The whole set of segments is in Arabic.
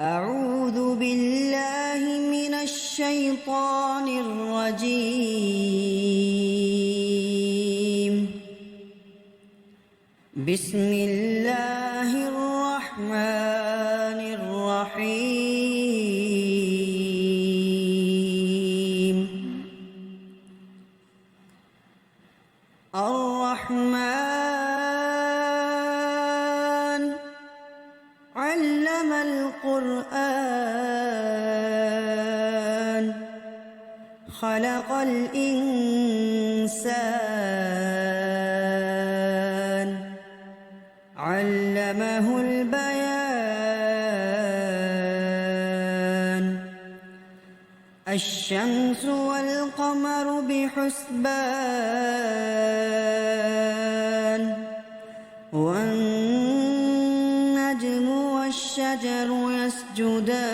أعوذ بالله من الشيطان الرجيم. بسم الله الرحمن الرحيم. الرحمن علم القرآن خلق الإنسان علمه البيان. الشمس والقمر بحسبان والنجم والشجر يسجدان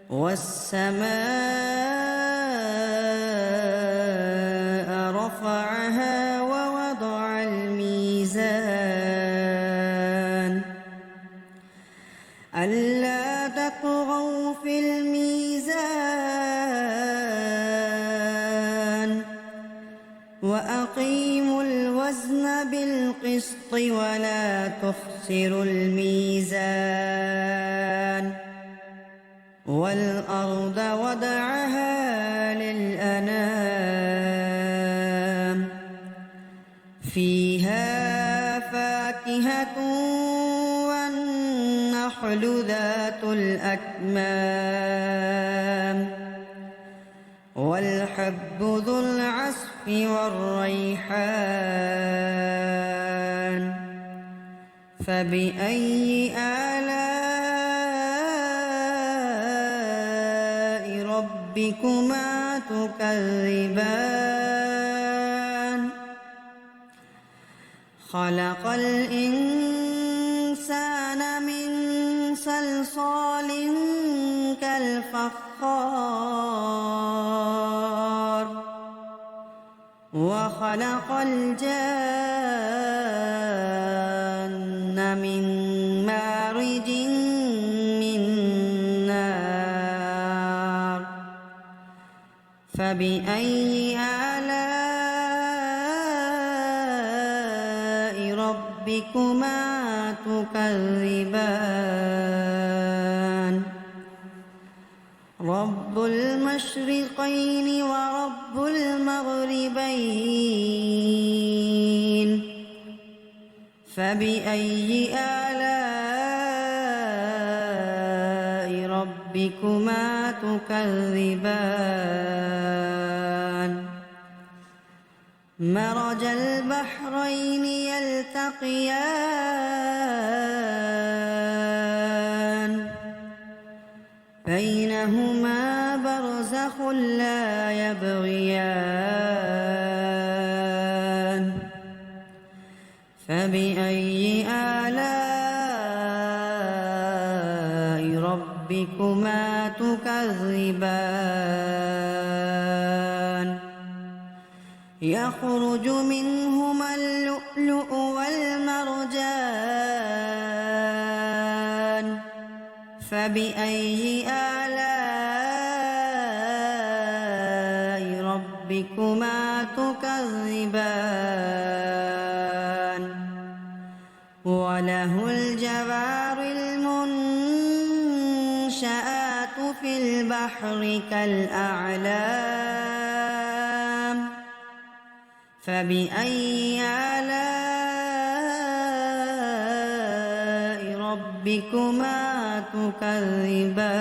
والسماء رفعها ووضع الميزان ألا تطغوا في الميزان وأقيموا الوزن بالقسط ولا تخسروا الميزان. والأرض وضعها للأنام فيها فاكهة والنخل ذات الأكمام والحب ذو العصف والريحان. فبأي آلاء ربكما تكذبان؟ خلق الإنسان من صلصال كالفخار وخلق الجان من مارج من نار. فبأي آلاء ربكما تكذبان؟ رب المشرقين ورب المغربين. فبأي آلاء ربكما تكذبان؟ مرج البحرين يلتقيان بينهما برزخ لا يبغيان. فبأي آلاء ربكما تكذبان؟ يخرج منهما اللؤلؤ والمرجان. فبأي آلاء ربكما تكذبان؟ وله الجوار المنشآت في البحر كالأعلام. فبأي آلاء ربكما تكذبان؟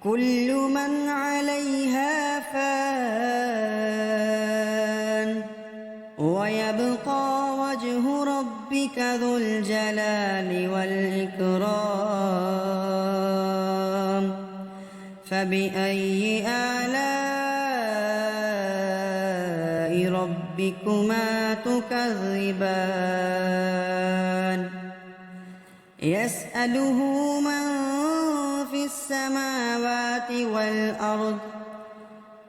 كل من عليها فان ويبقى وجه ربك ذو الجلال والإكرام. فبأي آلاء ربكما تكذبان؟ يسأله من في السماوات والأرض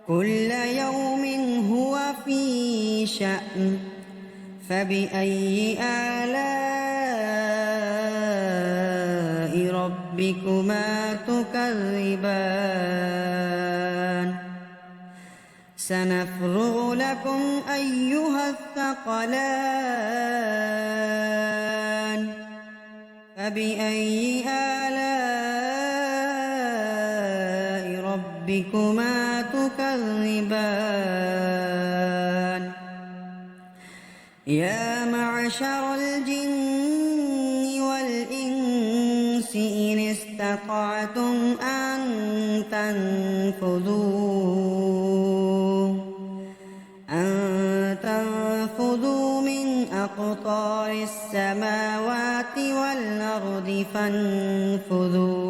كل يوم هو في شأن فبأي آلاء ربكما تكذبان سنفرغ لكم أيها الثقلان فبأي آلاء ربكما تكذبان يا معشر الجن والإنس إن استطعتم أن تنفذوا من أقطار السماوات والأرض فانفذوا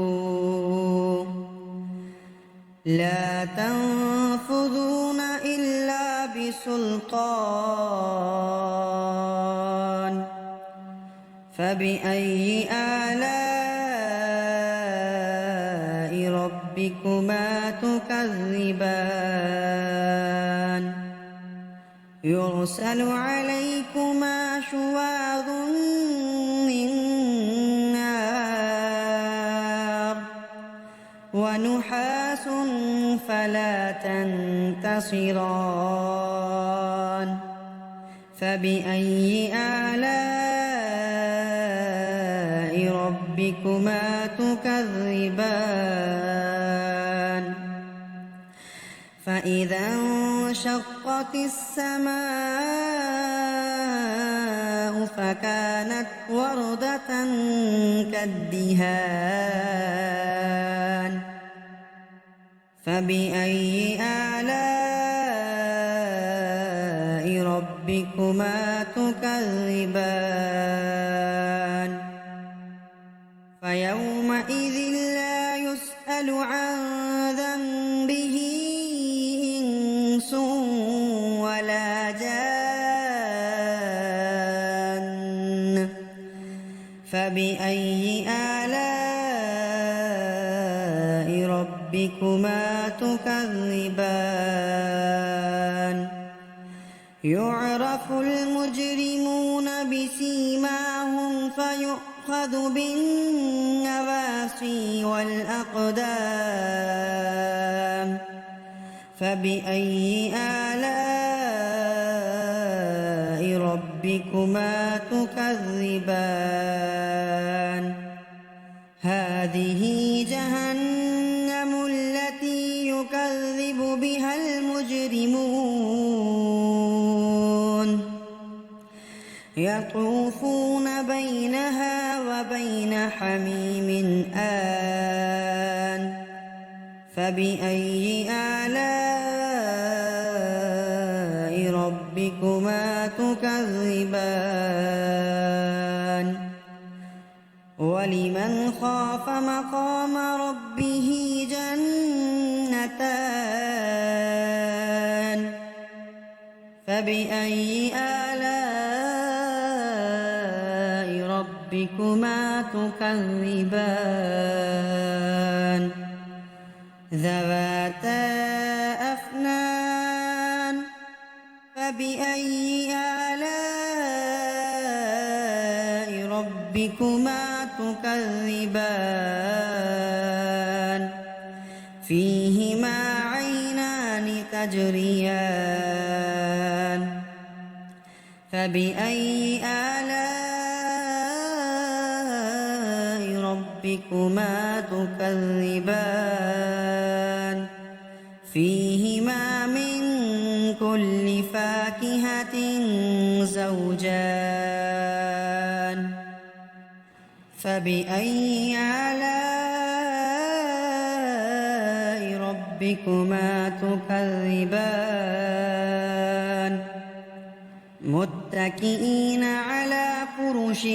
لا تنفذون إلا بسلطان فبأي آلاء ربكما تكذبان يرسل عليكما شواظ من نار ونحاس فلا تنتصران فبأي آلاء ربكما تكذبان فإذا انشقت السماء فكانت وردة كالدهان فبأي آلاء ربكما تكذبان فيومئذ لا يسأل عن ذنبه إنس ولا جان فبأي آلاء ربكما تكذبان يعرف المجرمون بسيماهم فيؤخذ بالنواصي والأقدام فبأي آلاء ربكما تكذبان هذه جهنم التي يكذب بها المجرمون يطوفون بينها وبين حميم آن فبأي آلاء ربكما تكذبان ولمن خاف مقام ربه جنتان فبأي آلاء ربكما تكذبان ذواتا أفنان فبأي آلاء ربكما تكذبان فيهما عينان تجريان فبأي آلاء ربكما تكذبان فيهما من كل فاكهة زوجان فبأي آلاء ربكما تكذبان متكئين على فرش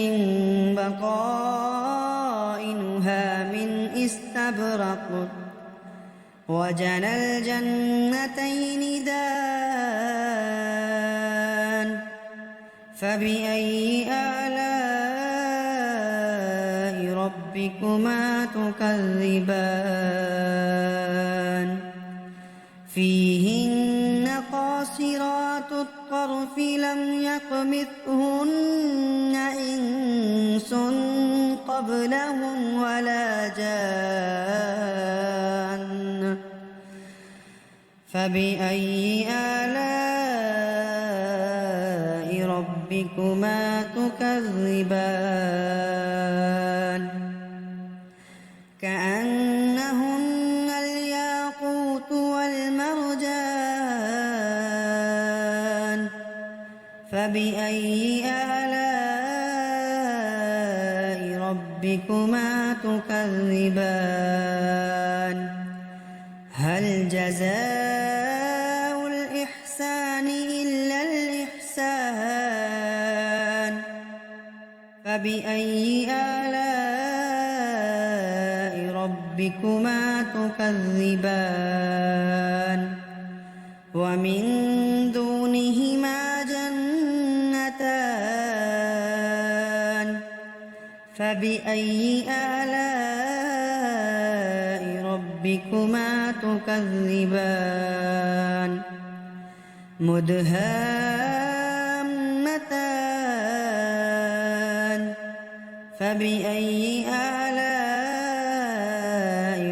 بطائنها من استبرق وجنى الجنتين دان فبأي آلاء ربكما تكذبان فيهن قاصرات الطرف الصرف لم يطمثهن إنس قبلهم ولا جان فبأي آلاء ربكما تكذبان كأنهن الياقوت والمرجان فبأي آلاء ربكما تكذبان هل جزاء الإحسان إلا الإحسان فبأي آلاء ربكما تكذبان ومن دونهما جنتان فبأي آلاء ربكما تكذبان مدهامتان فبأي آلاء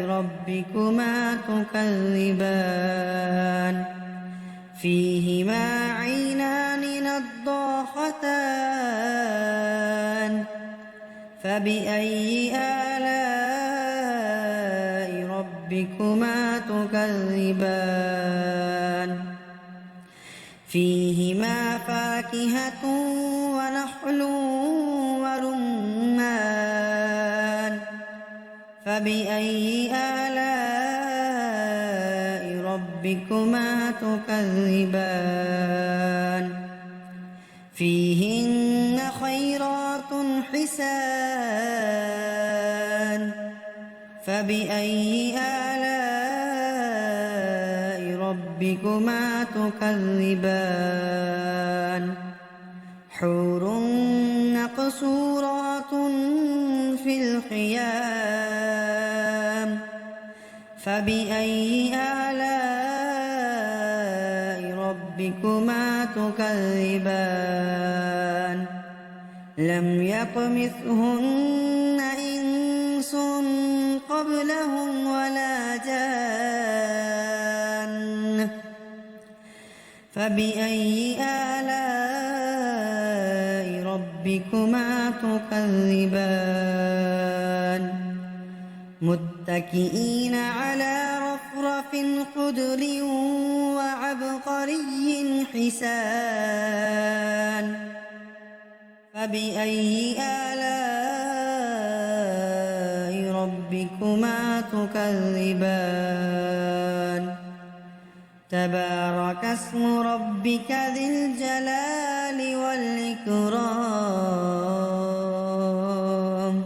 ربكما تكذبان فيهما عينان نضاختان فبأي آلاء ربكما تكذبان فيهما فاكهة ونخل ورمان فبأي آلاء ربكما تكذبان فيهن خيرات حسان فبأي آلاء ربكما تكذبان حور مقصورات في الخيام فبأي آلاء ربكما تكذبان لم يطمثهن إنس قبلهم ولا جان فبأي آلاء ربكما تكذبان متكئين على رفرف خضر وعبقري حسان فبأي آلاء ربكما تكذبان تبارك اسم ربك ذي الجلال